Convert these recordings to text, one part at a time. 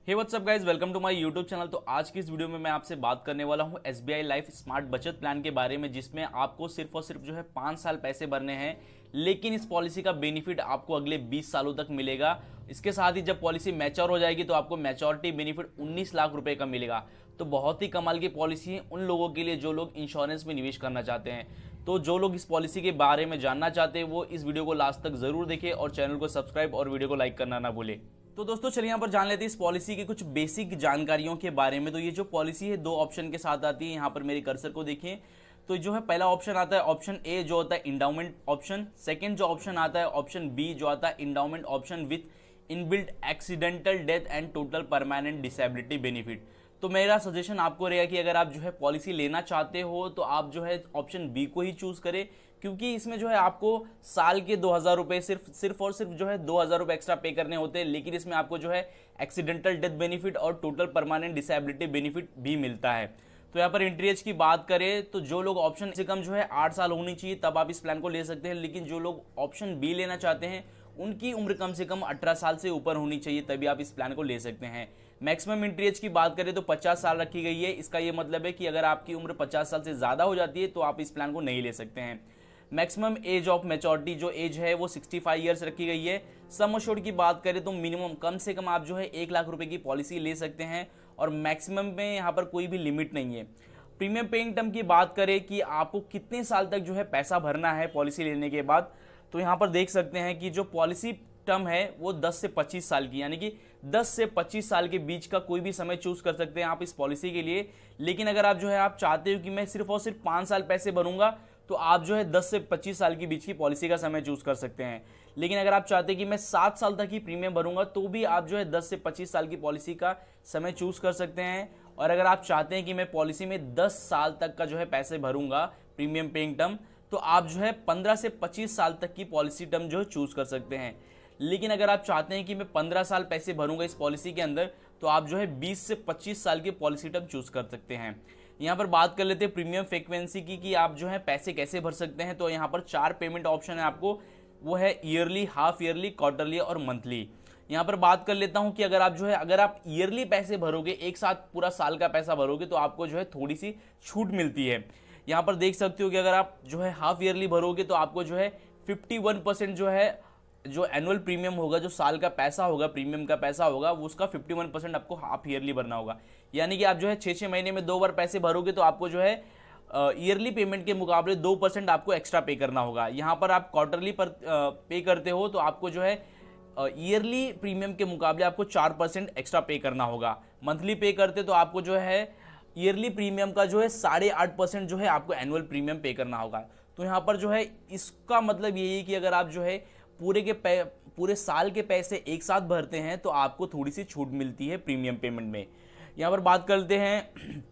Hey what's up guys, welcome to my YouTube channel. तो आज की इस वीडियो में मैं आपसे बात करने वाला हूं एसबीआई लाइफ स्मार्ट बचत प्लान के बारे में, जिसमें आपको सिर्फ और सिर्फ जो है 5 साल पैसे भरने हैं, लेकिन इस पॉलिसी का बेनिफिट आपको अगले 20 सालों तक मिलेगा। इसके साथ ही जब पॉलिसी मैच्योर हो जाएगी तो आपको मैच्योरिटी बेनिफिट 19 लाख रुपए का मिलेगा। तो बहुत ही कमाल की पॉलिसी है उन लोगों के लिए जो लोग इंश्योरेंस में निवेश करना चाहते हैं। तो जो लोग इस पॉलिसी के बारे में जानना चाहते हैं वो इस वीडियो को लास्ट तक जरूर देखें और चैनल को सब्सक्राइब और वीडियो को लाइक करना ना भूलें। तो दोस्तों चलिए यहाँ पर जान लेते हैं इस पॉलिसी की कुछ बेसिक जानकारियों के बारे में। तो ये जो पॉलिसी है 2 ऑप्शन के साथ आती है। यहाँ पर मेरे कर्सर को देखिए तो जो है पहला ऑप्शन आता है ऑप्शन ए जो होता है इंडाउमेंट ऑप्शन। सेकंड जो ऑप्शन आता है ऑप्शन बी जो आता है endowment option with inbuilt accidental death and total permanent disability benefit. तो मेरा सजेशन आपको रहेगा कि अगर आप जो है पॉलिसी लेना चाहते हो तो आप जो है ऑप्शन बी को ही चूज करें, क्योंकि इसमें जो है आपको साल के 2000 रुपए सिर्फ और सिर्फ जो है 2000 रुपए एक्स्ट्रा पे करने होते हैं, लेकिन इसमें आपको जो है एक्सीडेंटल डेथ बेनिफिट और टोटल परमानेंट डिसेबिलिटी बेनिफिट भी मिलता है। तो यहाँ पर एंट्री एज की बात करें तो जो लोग ऑप्शन से कम जो है 8 साल होनी चाहिए तब आप इस प्लान को ले सकते हैं, लेकिन जो लोग ऑप्शन बी लेना चाहते हैं उनकी उम्र कम से कम 18 साल से ऊपर होनी चाहिए, तभी आप इस प्लान को ले सकते हैं। मैक्सिमम एंट्री एज की बात करें तो 50 साल रखी गई है। इसका ये मतलब है कि अगर आपकी उम्र 50 साल से ज़्यादा हो जाती है तो आप इस प्लान को नहीं ले सकते हैं। मैक्सिमम एज ऑफ मैच्योरिटी जो एज है वो 65 ईयर्स रखी गई है। सम एश्योर्ड की बात करें तो मिनिमम कम से कम आप जो है 1 लाख रुपए की पॉलिसी ले सकते हैं और मैक्सिमम में यहाँ पर कोई भी लिमिट नहीं है। प्रीमियम पेइंग टर्म की बात करें कि आपको कितने साल तक जो है पैसा भरना है पॉलिसी लेने के बाद, तो यहाँ पर देख सकते हैं कि जो पॉलिसी टर्म है वो 10 से 25 साल की, यानी कि 10 से 25 साल के बीच का कोई भी समय चूज कर सकते हैं आप इस पॉलिसी के लिए। लेकिन अगर आप जो है आप चाहते हो कि मैं सिर्फ और सिर्फ 5 साल पैसे भरूंगा तो आप जो है 10 से 25 साल के बीच की पॉलिसी का समय चूज कर सकते हैं। लेकिन अगर आप चाहते हैं कि मैं 7 साल तक ही प्रीमियम भरूंगा तो भी आप जो है 10 से 25 साल की पॉलिसी का समय चूज कर सकते हैं। और अगर आप चाहते हैं कि मैं पॉलिसी में 10 साल तक का जो है पैसे भरूंगा प्रीमियम पेइंग टर्म, तो आप जो है 15 से 25 साल तक की पॉलिसी टर्म जो है चूज कर सकते हैं। लेकिन अगर आप चाहते हैं कि मैं 15 साल पैसे भरूंगा इस पॉलिसी के अंदर तो आप जो है 20 से 25 साल की पॉलिसी टर्म चूज कर सकते हैं। यहाँ पर बात कर लेते हैं प्रीमियम फ्रीक्वेंसी की कि आप जो है पैसे कैसे भर सकते हैं। तो यहाँ पर 4 पेमेंट ऑप्शन है आपको, वो है ईयरली, हाफ ईयरली, क्वार्टरली और मंथली। यहाँ पर बात कर लेता हूँ कि अगर आप ईयरली पैसे भरोगे, एक साथ पूरा साल का पैसा भरोगे तो आपको जो है थोड़ी सी छूट मिलती है। यहाँ पर देख सकते हो कि अगर आप जो है हाफ ईयरली भरोगे तो आपको जो है 51% जो है जो एनुअल प्रीमियम होगा, जो साल का पैसा होगा, प्रीमियम का पैसा होगा, वो उसका 51% आपको हाफ ईयरली भरना होगा। यानी कि आप जो है 6-6 महीने में 2 बार पैसे भरोगे तो आपको जो है ईयरली पेमेंट के मुकाबले 2% आपको एक्स्ट्रा पे करना होगा। यहाँ पर आप क्वार्टरली पर पे करते हो तो आपको जो है ईयरली प्रीमियम के मुकाबले आपको 4% एक्स्ट्रा पे करना होगा। मंथली पे करते तो आपको जो है ईयरली प्रीमियम का जो है 8.5% जो है आपको एनुअल प्रीमियम पे करना होगा। तो यहाँ पर जो है इसका मतलब यही है कि अगर आप जो है पूरे साल के पैसे एक साथ भरते हैं तो आपको थोड़ी सी छूट मिलती है प्रीमियम पेमेंट में। यहाँ पर बात करते हैं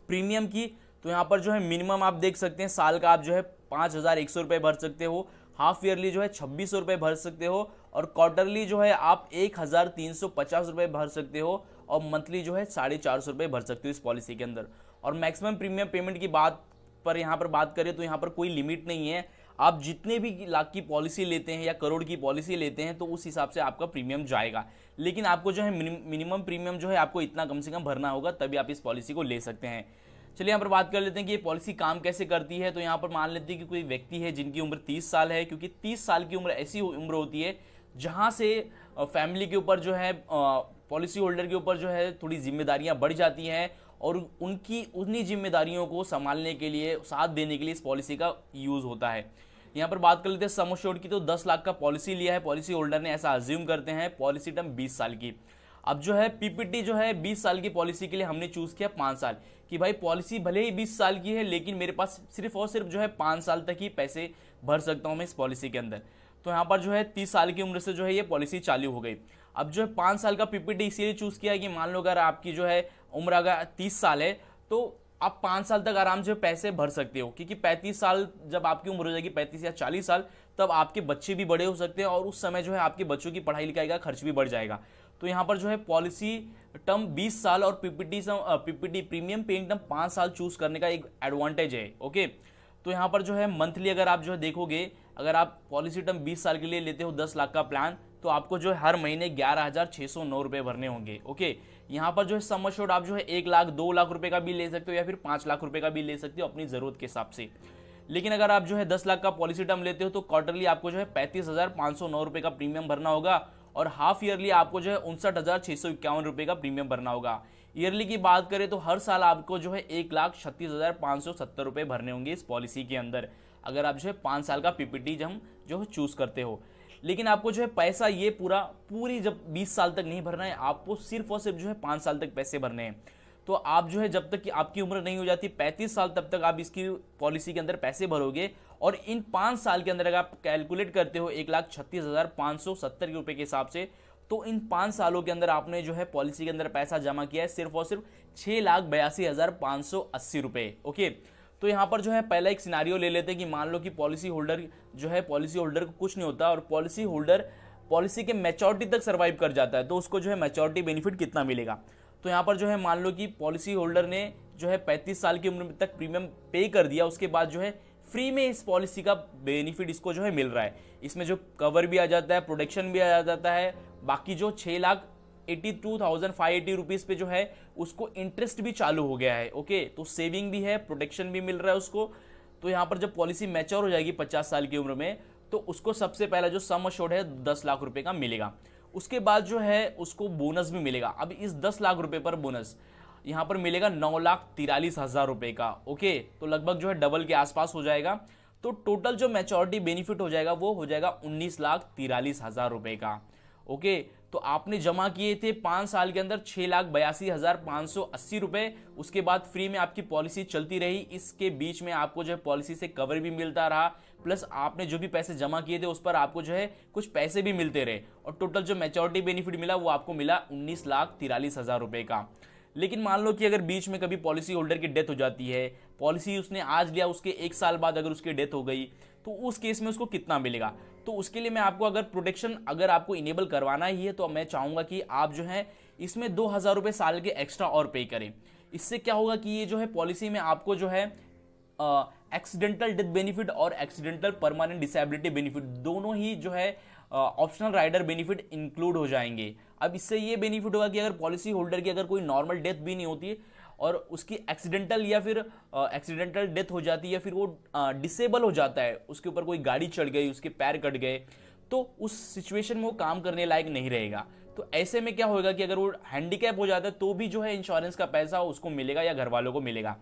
प्रीमियम की, तो यहाँ पर जो है मिनिमम आप देख सकते हैं साल का आप जो है 5100 रुपये भर सकते हो, हाफ ईयरली जो है 2600 रुपये भर सकते हो और क्वार्टरली जो है आप 1350 रुपये भर सकते हो और मंथली जो है 450 रुपये भर सकते हो इस पॉलिसी के अंदर। और मैक्सिमम प्रीमियम पेमेंट की बात पर यहाँ पर बात करें तो यहाँ पर कोई लिमिट नहीं है। आप जितने भी लाख की पॉलिसी लेते हैं या करोड़ की पॉलिसी लेते हैं तो उस हिसाब से आपका प्रीमियम जाएगा, लेकिन आपको जो है मिनिमम प्रीमियम जो है आपको इतना कम से कम भरना होगा, तभी आप इस पॉलिसी को ले सकते हैं। चलिए यहाँ पर बात कर लेते हैं कि ये पॉलिसी काम कैसे करती है। तो यहाँ पर मान लेते हैं कि कोई व्यक्ति है जिनकी उम्र 30 साल है, क्योंकि 30 साल की उम्र ऐसी उम्र होती है जहाँ से फैमिली के ऊपर जो है पॉलिसी होल्डर के ऊपर जो है थोड़ी जिम्मेदारियाँ बढ़ जाती हैं और उन्हीं जिम्मेदारियों को संभालने के लिए, साथ देने के लिए इस पॉलिसी का यूज़ होता है। यहाँ पर बात कर लेते हैं सम एश्योर्ड की, तो 10 लाख का पॉलिसी लिया है पॉलिसी होल्डर ने, ऐसा अज्यूम करते हैं, पॉलिसी टर्म 20 साल की। अब जो है पीपीटी जो है 20 साल की पॉलिसी के लिए हमने चूज किया 5 साल कि भाई पॉलिसी भले ही 20 साल की है लेकिन मेरे पास सिर्फ और सिर्फ जो है 5 साल तक ही पैसे भर सकता हूँ मैं इस पॉलिसी के अंदर। तो यहाँ पर जो है 30 साल की उम्र से जो है ये पॉलिसी चालू हो गई। अब जो है 5 साल का पीपीटी इसीलिए चूज किया कि मान लो अगर आपकी जो है उम्र अगर 30 साल है तो आप 5 साल तक आराम से पैसे भर सकते हो, क्योंकि 35 साल जब आपकी उम्र हो जाएगी, 35 या 40 साल, तब आपके बच्चे भी बड़े हो सकते हैं और उस समय जो है आपके बच्चों की पढ़ाई लिखाई का खर्च भी बढ़ जाएगा। तो यहाँ पर जो है पॉलिसी टर्म 20 साल और पीपीटी प्रीमियम पेइंग टर्म 5 साल चूज करने का एक एडवांटेज है। ओके, तो यहाँ पर जो है मंथली अगर आप जो है देखोगे, अगर आप पॉलिसी टर्म 20 साल के लिए लेते हो 10 लाख का प्लान तो आपको जो है हर महीने 11,609 रुपये भरने होंगे। ओके, यहाँ पर जो है सम एश्योर्ड आप जो है 1 लाख 2 लाख रुपए का भी ले सकते हो या फिर 5 लाख रुपए का भी ले सकते हो अपनी ज़रूरत के हिसाब से। लेकिन अगर आप जो है 10 लाख का पॉलिसी टर्म लेते हो तो क्वार्टरली आपको जो है 35,509 रुपये का प्रीमियम भरना होगा और हाफ ईयरली आपको जो है 59,651 रुपये का प्रीमियम भरना होगा। ईयरली की बात करें तो हर साल आपको जो है 1,36,570 रुपये भरने होंगे इस पॉलिसी के अंदर, अगर आप जो है 5 साल का पीपीटी हम जो है चूज करते हो। लेकिन आपको जो है पैसा ये पूरी जब 20 साल तक नहीं भरना है, आपको सिर्फ और सिर्फ जो है 5 साल तक पैसे भरने हैं। तो आप जो है जब तक कि आपकी उम्र नहीं हो जाती 35 साल तब तक आप इसकी पॉलिसी के अंदर पैसे भरोगे और इन 5 साल के अंदर अगर आप कैलकुलेट करते हो 1,36,570 रुपये के हिसाब से, तो इन 5 सालों के अंदर आपने जो है पॉलिसी के अंदर पैसा जमा किया है सिर्फ और सिर्फ 6,82,580 रुपये। ओके, तो यहाँ पर जो है पहला एक सिनारियो ले लेते हैं कि मान लो कि पॉलिसी होल्डर जो है पॉलिसी होल्डर को कुछ नहीं होता और पॉलिसी होल्डर पॉलिसी के मैच्योरिटी तक सर्वाइव कर जाता है, तो उसको जो है मैच्योरिटी बेनिफिट कितना मिलेगा। तो यहाँ पर जो है मान लो कि पॉलिसी होल्डर ने जो है 35 साल की उम्र तक प्रीमियम पे कर दिया, उसके बाद जो है फ्री में इस पॉलिसी का बेनिफिट इसको जो है मिल रहा है। इसमें जो कवर भी आ जाता है, प्रोटेक्शन भी आ जाता है, बाकी जो 6,82,580 रुपीज़ पे जो है उसको इंटरेस्ट भी चालू हो गया है। ओके, तो सेविंग भी है, प्रोटेक्शन भी मिल रहा है उसको। तो यहाँ पर जब पॉलिसी मैच्योर हो जाएगी 50 साल की उम्र में, तो उसको सबसे पहला जो सम एश्योर्ड है 10 लाख रुपए का मिलेगा। उसके बाद जो है उसको बोनस भी मिलेगा। अब इस 10 लाख रुपए पर बोनस यहाँ पर मिलेगा 9,43,000 रुपए का। ओके, तो लगभग जो है डबल के आसपास हो जाएगा। तो टोटल जो मैच्योरिटी बेनिफिट हो जाएगा वो हो जाएगा 19,43,000 रुपए का। ओके, तो आपने जमा किए थे 5 साल के अंदर 6,82,580 रुपए, उसके बाद फ्री में आपकी पॉलिसी चलती रही। इसके बीच में आपको जो है पॉलिसी से कवर भी मिलता रहा, प्लस आपने जो भी पैसे जमा किए थे उस पर आपको जो है कुछ पैसे भी मिलते रहे और टोटल जो मैच्योरिटी बेनिफिट मिला वो आपको मिला 19,43,000 रुपए का। लेकिन मान लो कि अगर बीच में कभी पॉलिसी होल्डर की डेथ हो जाती है, पॉलिसी उसने आज लिया, उसके 1 साल बाद अगर उसकी डेथ हो गई, तो उस केस में उसको कितना मिलेगा। तो उसके लिए मैं आपको अगर प्रोटेक्शन अगर आपको इनेबल करवाना ही है तो मैं चाहूंगा कि आप जो है इसमें 2,000 रुपये साल के एक्स्ट्रा और पे करें। इससे क्या होगा कि ये जो है पॉलिसी में आपको जो है एक्सीडेंटल डेथ बेनिफिट और एक्सीडेंटल परमानेंट डिसेबिलिटी बेनिफिट दोनों ही जो है ऑप्शनल राइडर बेनिफिट इंक्लूड हो जाएंगे। अब इससे ये बेनिफिट होगा कि अगर पॉलिसी होल्डर की अगर कोई नॉर्मल डेथ भी नहीं होती है और उसकी एक्सीडेंटल या फिर एक्सीडेंटल डेथ हो जाती है या फिर वो डिसेबल हो जाता है, उसके ऊपर कोई गाड़ी चढ़ गई, उसके पैर कट गए, तो उस सिचुएशन में वो काम करने लायक नहीं रहेगा। तो ऐसे में क्या होगा कि अगर वो हैंडीकैप हो जाता है तो भी जो है इंश्योरेंस का पैसा उसको मिलेगा या घर वालों को मिलेगा।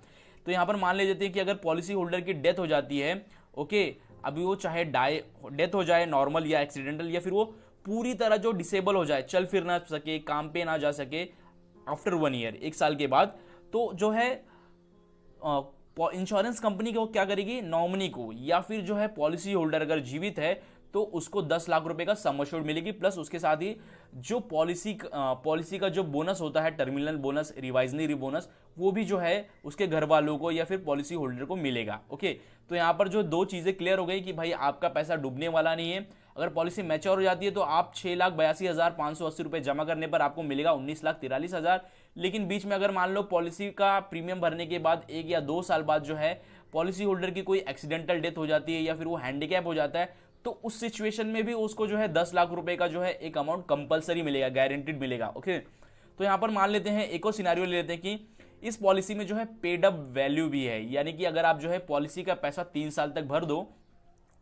तो यहाँ पर मान लेते हैं कि अगर पॉलिसी होल्डर की डेथ हो जाती है, ओके, अभी वो चाहे डेथ हो जाए नॉर्मल या एक्सीडेंटल, या फिर वो पूरी तरह जो डिसेबल हो जाए, चल फिर ना सके, काम पे ना जा सके आफ्टर 1 ईयर, 1 साल के बाद, तो जो है इंश्योरेंस कंपनी को क्या करेगी, नॉमिनी को या फिर जो है पॉलिसी होल्डर अगर जीवित है तो उसको 10 लाख रुपए का सम एश्योर्ड मिलेगी, प्लस उसके साथ ही जो पॉलिसी का जो बोनस होता है, टर्मिनल बोनस, रिवाइजनरी बोनस, वो भी जो है उसके घर वालों को या फिर पॉलिसी होल्डर को मिलेगा। ओके, तो यहाँ पर जो 2 चीजें क्लियर हो गई कि भाई आपका पैसा डूबने वाला नहीं है। अगर पॉलिसी मैच्योर हो जाती है तो आप 6,82,580 रुपए जमा करने पर आपको मिलेगा 19,43,000। लेकिन बीच में अगर मान लो पॉलिसी का प्रीमियम भरने के बाद 1 या 2 साल बाद जो है पॉलिसी होल्डर की कोई एक्सीडेंटल डेथ हो जाती है या फिर वो हैंडीकैप हो जाता है, तो उस सिचुएशन में भी उसको जो है 10 लाख रुपए का जो है एक अमाउंट कंपलसरी मिलेगा, गारंटीड मिलेगा। ओके, तो यहाँ पर मान लेते हैं एक और सिनेरियो ले लेते हैं कि इस पॉलिसी में जो है पेड अप वैल्यू भी है, यानी कि अगर आप जो है पॉलिसी का पैसा 3 साल तक भर दो,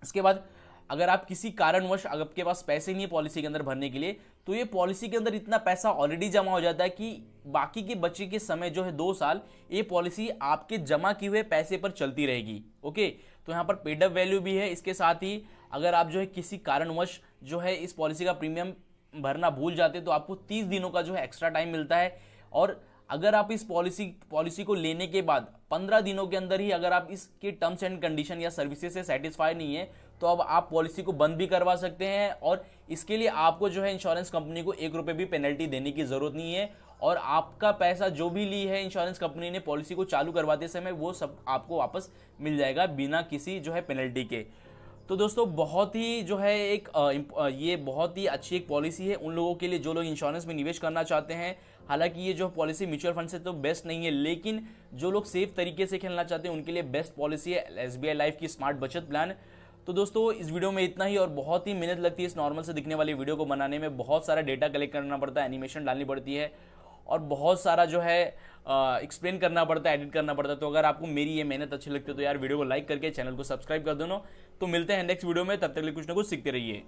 उसके बाद अगर आप किसी कारणवश अगर आपके पास पैसे नहीं है पॉलिसी के अंदर भरने के लिए, तो ये पॉलिसी के अंदर इतना पैसा ऑलरेडी जमा हो जाता है कि बाकी के बचे के समय जो है 2 साल ये पॉलिसी आपके जमा किए हुए पैसे पर चलती रहेगी। ओके, तो यहाँ पर पेड अप वैल्यू भी है। इसके साथ ही अगर आप जो है किसी कारणवश जो है इस पॉलिसी का प्रीमियम भरना भूल जाते तो आपको 30 दिनों का जो है एक्स्ट्रा टाइम मिलता है। और अगर आप इस पॉलिसी को लेने के बाद 15 दिनों के अंदर ही अगर आप इसके टर्म्स एंड कंडीशन या सर्विसेज से सेटिस्फाई नहीं है तो अब आप पॉलिसी को बंद भी करवा सकते हैं, और इसके लिए आपको जो है इंश्योरेंस कंपनी को 1 रुपये भी पेनल्टी देने की जरूरत नहीं है, और आपका पैसा जो भी ली है इंश्योरेंस कंपनी ने पॉलिसी को चालू करवाते समय वो सब आपको वापस मिल जाएगा बिना किसी जो है पेनल्टी के। तो दोस्तों बहुत ही जो है ये बहुत ही अच्छी एक पॉलिसी है उन लोगों के लिए जो लोग इंश्योरेंस में निवेश करना चाहते हैं। हालांकि ये जो पॉलिसी म्यूचुअल फंड से तो बेस्ट नहीं है, लेकिन जो लोग सेफ तरीके से खेलना चाहते हैं उनके लिए बेस्ट पॉलिसी है SBI लाइफ की स्मार्ट बचत प्लान। तो दोस्तों इस वीडियो में इतना ही, और बहुत ही मेहनत लगती है इस नॉर्मल से दिखने वाली वीडियो को बनाने में। बहुत सारा डेटा कलेक्ट करना पड़ता है, एनिमेशन डालनी पड़ती है, और बहुत सारा जो है एक्सप्लेन करना पड़ता है, एडिट करना पड़ता है। तो अगर आपको मेरी ये मेहनत अच्छी लगती है तो यार वीडियो को लाइक करके चैनल को सब्सक्राइब कर देना। तो मिलते हैं नेक्स्ट वीडियो में, तब तक के लिए कुछ ना कुछ सीखते रहिए।